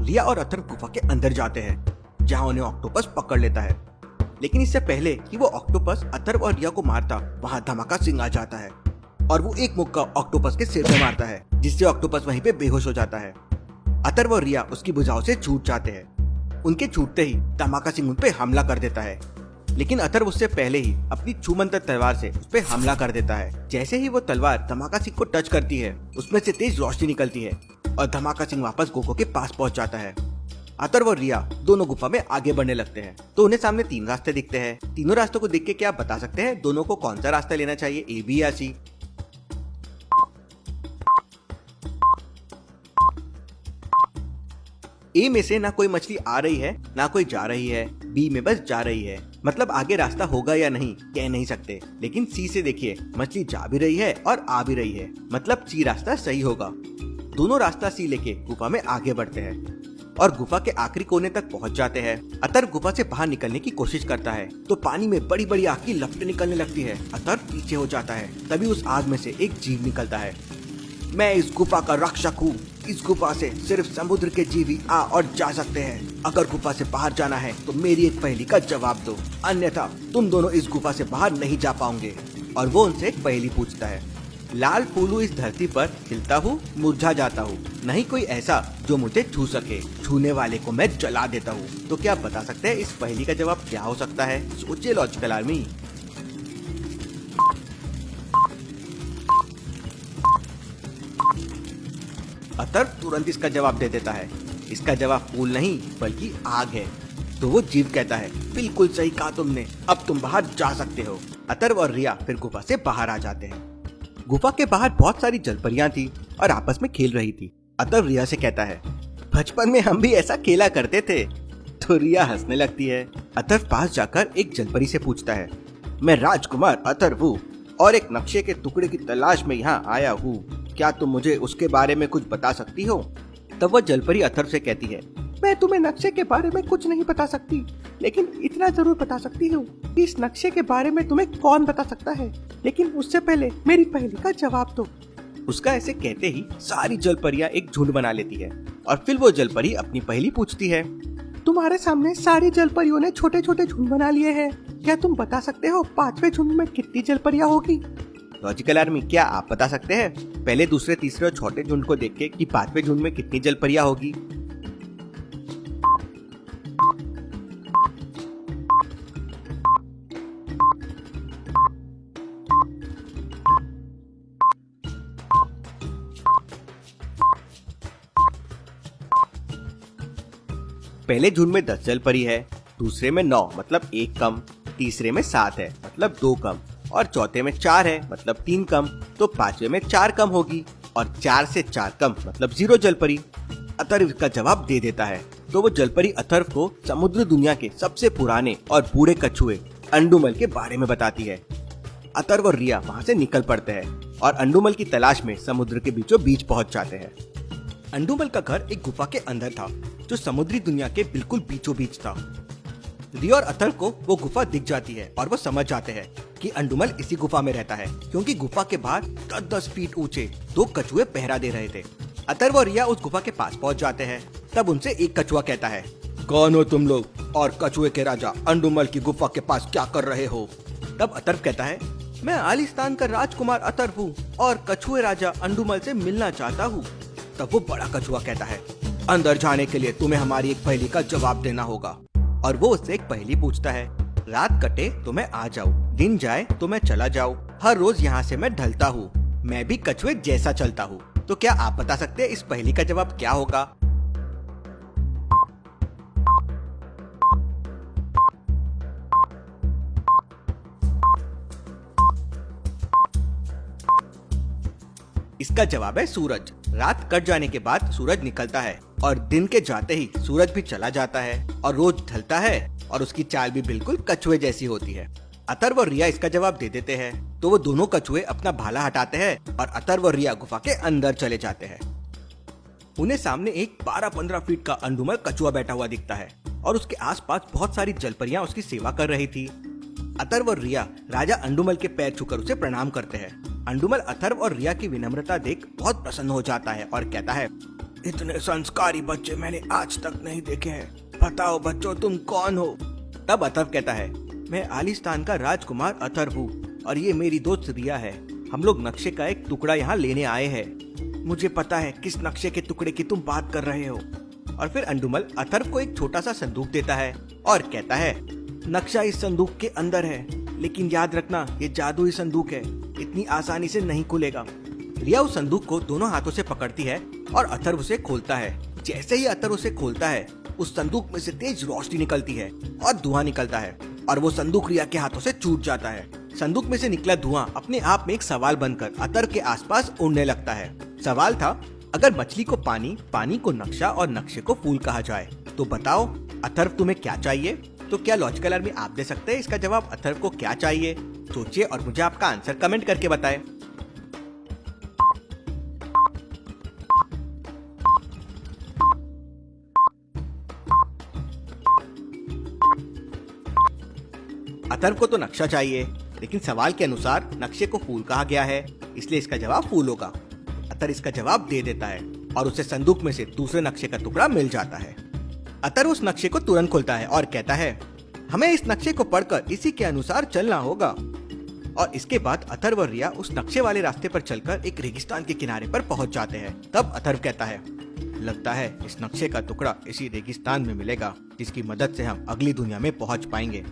रिया और अथर्व गुफा के अंदर जाते हैं जहाँ उन्हें ऑक्टोपस पकड़ लेता है। लेकिन इससे पहले कि वो ऑक्टोपस अथर्व और रिया को मारता, वहाँ धमाका सिंह आ जाता है और वो एक मुक्का ऑक्टोपस के सिर में मारता है, जिससे ऑक्टोपस वहीं पे बेहोश हो जाता है। अथर्व और रिया उसकी भुजाओं से छूट जाते हैं। उनके छूटते ही धमाका सिंह उन पे हमला कर देता है, लेकिन अथर्व उससे पहले ही अपनी छूमंतर तलवार से उस पे हमला कर देता है। जैसे ही वो तलवार धमाका सिंह को टच करती है, उसमें से तेज रोशनी निकलती है और धमाका सिंह वापस गोको के पास पहुंच जाता है। अथर्व और रिया दोनों गुफा में आगे बढ़ने लगते हैं तो उन्हें सामने 3 रास्ते दिखते हैं। तीनों रास्तों को देख के क्या आप बता सकते हैं दोनों को कौन सा रास्ता लेना चाहिए, ए, बी या सी? ए में से ना कोई मछली आ रही है ना कोई जा रही है, बी में बस जा रही है, मतलब आगे रास्ता होगा या नहीं कह नहीं सकते। लेकिन सी से देखिए, मछली जा भी रही है और आ भी रही है, मतलब सी रास्ता सही होगा। दोनों रास्ता सी लेके गुफा में आगे बढ़ते हैं और गुफा के आखिरी कोने तक पहुंच जाते हैं। अथर्व गुफा से बाहर निकलने की कोशिश करता है तो पानी में बड़ी बड़ी आग की लपटें निकलने लगती है। अथर्व पीछे हो जाता है, तभी उस आग में से एक जीव निकलता है। मैं इस गुफा का रक्षक हूँ। इस गुफा से सिर्फ समुद्र के जीव ही आ और जा सकते हैं। अगर गुफा से बाहर जाना है तो मेरी एक पहेली का जवाब दो, अन्यथा तुम दोनों इस गुफा से बाहर नहीं जा पाओगे। और वो उनसे एक पहेली पूछता है। लाल फूलू इस धरती पर खिलता हूँ, मुरझा जाता हूँ, नहीं कोई ऐसा जो मुझे छू सके, छूने वाले को मैं जला देता हूँ। तो क्या आप बता सकते हैं इस पहेली का जवाब क्या हो सकता है? सोचिए लॉजिकल आर्मी। अथर्व तुरंत इसका जवाब दे देता है। इसका जवाब फूल नहीं बल्कि आग है। तो वो जीव कहता है, बिल्कुल सही कहा तुमने, अब तुम बाहर जा सकते हो। अथर्व और रिया फिर गुफा से बाहर आ जाते हैं। गुफा के बाहर बहुत सारी जलपरियां थी और आपस में खेल रही थी। अथर्व रिया से कहता है, बचपन में हम भी ऐसा खेला करते थे। तो रिया हंसने लगती है। अथर्व पास जाकर एक जलपरी से पूछता है, मैं राजकुमार अथर्व हूँ और एक नक्शे के टुकड़े की तलाश में यहाँ आया हूँ, क्या तुम मुझे उसके बारे में कुछ बता सकती हो? तब वह जलपरी अथर्व से कहती है, मैं तुम्हें नक्शे के बारे में कुछ नहीं बता सकती, लेकिन इतना जरूर बता सकती हूँ कि इस नक्शे के बारे में तुम्हें कौन बता सकता है, लेकिन उससे पहले मेरी पहेली का जवाब दो। उसका ऐसे कहते ही सारी जलपरियां एक झुंड बना लेती है और फिर वो जलपरी अपनी पहेली पूछती है। तुम्हारे सामने सारी जलपरियों ने छोटे छोटे झुंड बना लिए हैं, क्या तुम बता सकते हो 5वें झुंड में कितनी जलपरियां होगी? लॉजिकल आर्मी, क्या आप बता सकते हैं पहले, दूसरे, तीसरे और चौथे झुंड को देख के कि 5वें झुंड में कितनी जलपरियां होगी? पहले झुंड में 10 जलपरी है, दूसरे में 9 मतलब 1 कम, तीसरे में 7 है मतलब 2 कम और चौथे में 4 है मतलब 3 कम। तो 5वें में 4 कम होगी और 4 से 4 कम मतलब 0 जलपरी। अथर्व इसका जवाब दे देता है। तो वो जलपरी अथर्व को समुद्र दुनिया के सबसे पुराने और बूढ़े कछुए अंडुमल के बारे में बताती है। अथर्व और रिया वहाँ से निकल पड़ते हैं और अंडुमल की तलाश में समुद्र के बीचों बीच पहुँच जाते हैं। अंडुमल का घर एक गुफा के अंदर था जो समुद्री दुनिया के बिल्कुल बीचों बीच था। रिया और अथर्व को वो गुफा दिख जाती है और वो समझ जाते हैं कि अंडुमल इसी गुफा में रहता है, क्योंकि गुफा के बाहर 10-10 फीट ऊंचे 2 कछुए पहरा दे रहे थे। अथर्व और रिया उस गुफा के पास पहुंच जाते हैं। तब उनसे एक कछुआ कहता है, कौन हो तुम लोग और कछुए के राजा अंडुमल की गुफा के पास क्या कर रहे हो? तब अथर्व कहता है, मैं आलिस्तान का राजकुमार अथर्व हूँ और कछुए राजा अंडुमल से मिलना चाहता हूँ। तब वो बड़ा कछुआ कहता है, अंदर जाने के लिए तुम्हें हमारी एक पहेली का जवाब देना होगा। और वो उससे एक पहेली पूछता है, रात कटे तो मैं आ जाऊँ, दिन जाए तो मैं चला जाऊँ, हर रोज यहाँ से मैं ढलता हूँ, मैं भी कछुए जैसा चलता हूँ। तो क्या आप बता सकते हैं इस पहेली का जवाब क्या होगा? इसका जवाब है सूरज। रात कट जाने के बाद सूरज निकलता है और दिन के जाते ही सूरज भी चला जाता है और रोज ढलता है और उसकी चाल भी बिल्कुल कछुए जैसी होती है। अथर्व और रिया इसका जवाब दे देते हैं। तो वो दोनों कछुए अपना भाला हटाते हैं और अथर्व और रिया गुफा के अंदर चले जाते हैं। उन्हें सामने एक 12-15 फीट का अंडुमल कछुआ बैठा हुआ दिखता है और उसके आसपास बहुत सारी जलपरियां उसकी सेवा कर रही थी। अथर्व और रिया राजा अंडुमल के पैर छूकर उसे प्रणाम करते हैं। अंडुमल अथर्व और रिया की विनम्रता देख बहुत प्रसन्न हो जाता है और कहता है, इतने संस्कारी बच्चे मैंने आज तक नहीं देखे हैं। बताओ बच्चों, तुम कौन हो? तब अथर्व कहता है, मैं आलिस्तान का राजकुमार अथर्व हूँ और ये मेरी दोस्त रिया है। हम लोग नक्शे का एक टुकड़ा यहाँ लेने आए हैं। मुझे पता है किस नक्शे के टुकड़े की तुम बात कर रहे हो। और फिर अंडुमल अथर्व को एक छोटा सा संदूक देता है और कहता है, नक्शा इस संदूक के अंदर है, लेकिन याद रखना ये जादुई संदूक है, इतनी आसानी से नहीं खुलेगा। रिया उस संदूक को दोनों हाथों से पकड़ती है और अथर्व उसे खोलता है। जैसे ही अथर्व उसे खोलता है, उस संदूक में से तेज रोशनी निकलती है और धुआं निकलता है और वो संदूक रिया के हाथों से छूट जाता है। संदूक में से निकला धुआं अपने आप में एक सवाल बनकर अथर्व के आसपास उड़ने लगता है। सवाल था, अगर मछली को पानी, पानी को नक्शा और नक्शे को फूल कहा जाए तो बताओ अथर्व तुम्हें क्या चाहिए? तो क्या लॉजिकल आर्मी आप दे सकते हैं इसका जवाब अथर्व को क्या चाहिए? सोचिए और मुझे आपका आंसर कमेंट करके बताएं। अथर्व को तो नक्शा चाहिए, लेकिन सवाल के अनुसार नक्शे को फूल कहा गया है, इसलिए इसका जवाब फूल होगा। अथर्व इसका जवाब दे देता है और उसे संदूक में से दूसरे नक्शे का टुकड़ा मिल जाता है। अथर्व उस नक्शे को तुरंत खोलता है और कहता है, हमें इस नक्शे को पढ़कर इसी के अनुसार चलना होगा। और इसके बाद अथर्व और रिया उस नक्शे वाले रास्ते पर चलकर एक रेगिस्तान के किनारे पर पहुंच जाते हैं। तब अथर्व कहता है, लगता है इस नक्शे का टुकड़ा इसी रेगिस्तान में मिलेगा, जिसकी मदद से हम अगली दुनिया में पहुंच पाएंगे।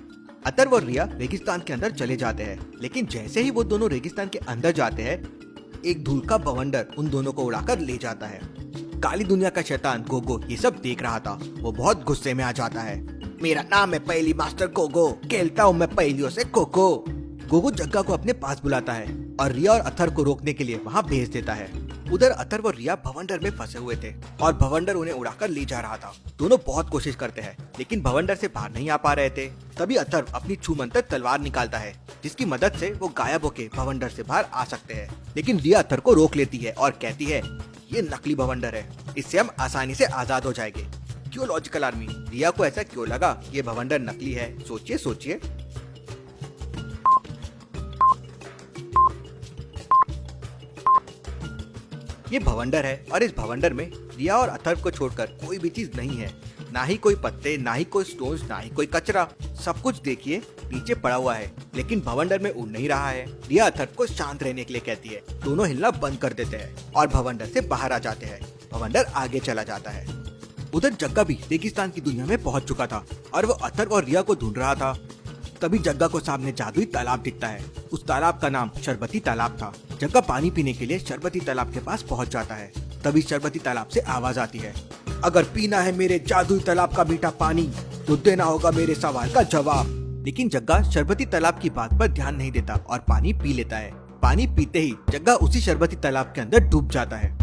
अथर्व और रिया रेगिस्तान के अंदर चले जाते हैं, लेकिन जैसे ही वो दोनों रेगिस्तान के अंदर जाते हैं, एक धूल का बवंडर उन दोनों को उड़ाकर ले जाता है। काली दुनिया का शैतान गोगो ये सब देख रहा था। वो बहुत गुस्से में आ जाता है। मेरा नाम है पहेली मास्टर गोगो, खेलता हूँ मैं पहेलियों से खो-खो। गोगो जग्गा को अपने पास बुलाता है और रिया और अथर्व को रोकने के लिए वहाँ भेज देता है। उधर अथर्व और रिया भवंडर में फंसे हुए थे और भवंडर उन्हें उड़ाकर ले जा रहा था। दोनों बहुत कोशिश करते हैं, लेकिन भवंडर से बाहर नहीं आ पा रहे थे। तभी अथर्व अपनी छूमंतर तलवार निकालता है, जिसकी मदद से वो गायब होके भवंडर से बाहर आ सकते हैं। लेकिन रिया अथर्व को रोक लेती है और कहती है, ये नकली भवंडर है, इससे हम आसानी से आजाद हो जाएंगे। क्यों लॉजिकल आर्मी? रिया को ऐसा क्यों लगा ये भवंडर नकली है? सोचिए सोचिए। ये भवंडर है और इस भवंडर में रिया और अथर्व को छोड़कर कोई भी चीज नहीं है। ना ही कोई पत्ते, ना ही कोई स्टोन्स, ना ही कोई कचरा। सब कुछ देखिए नीचे पड़ा हुआ है, लेकिन भवंडर में उड़ नहीं रहा है। रिया अथर्व को शांत रहने के लिए कहती है। दोनों हिलना बंद कर देते हैं और भवंडर से बाहर आ जाते हैं। भवंडर आगे चला जाता है। उधर जग्गा भी रेगिस्तान की दुनिया में पहुंच चुका था और वो अथर्व और रिया को ढूंढ रहा था। तभी जग्गा को सामने जादुई तालाब दिखता है। उस तालाब का नाम शरबती तालाब था। जग्गा पानी पीने के लिए शरबती तालाब के पास पहुंच जाता है। तभी शरबती तालाब से आवाज आती है, अगर पीना है मेरे जादुई तालाब का मीठा पानी तो देना होगा मेरे सवाल का जवाब। लेकिन जग्गा शरबती तालाब की बात पर ध्यान नहीं देता और पानी पी लेता है। पानी पीते ही जग्गा उसी शरबती तालाब के अंदर डूब जाता है।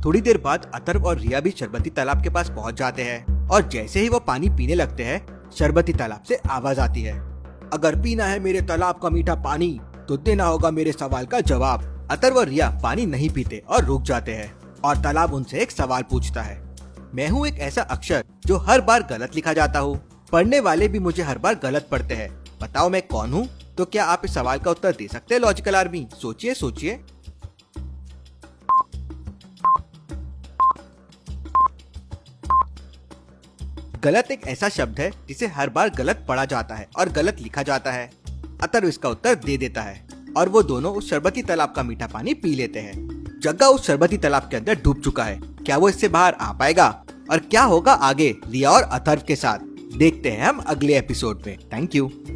थोड़ी देर बाद अथर्व और रिया भी शरबती तालाब के पास पहुंच जाते हैं और जैसे ही वो पानी पीने लगते हैं, शरबती तालाब से आवाज आती है, अगर पीना है मेरे तालाब का मीठा पानी तो देना होगा मेरे सवाल का जवाब। अथर्व और रिया पानी नहीं पीते और रुक जाते हैं और तालाब उनसे एक सवाल पूछता है, मैं हूँ एक ऐसा अक्षर जो हर बार गलत लिखा जाता हूँ, पढ़ने वाले भी मुझे हर बार गलत पढ़ते हैं, बताओ मैं कौन हूँ? तो क्या आप इस सवाल का उत्तर दे सकते हैं लॉजिकल आर्मी? सोचिए सोचिए। गलत एक ऐसा शब्द है जिसे हर बार गलत पढ़ा जाता है और गलत लिखा जाता है। अथर्व इसका उत्तर दे देता है और वो दोनों उस शरबती तालाब का मीठा पानी पी लेते हैं। जग्गा उस शरबती तालाब के अंदर डूब चुका है। क्या वो इससे बाहर आ पाएगा? और क्या होगा आगे रिया और अथर्व के साथ? देखते हैं हम अगले एपिसोड में। Thank you.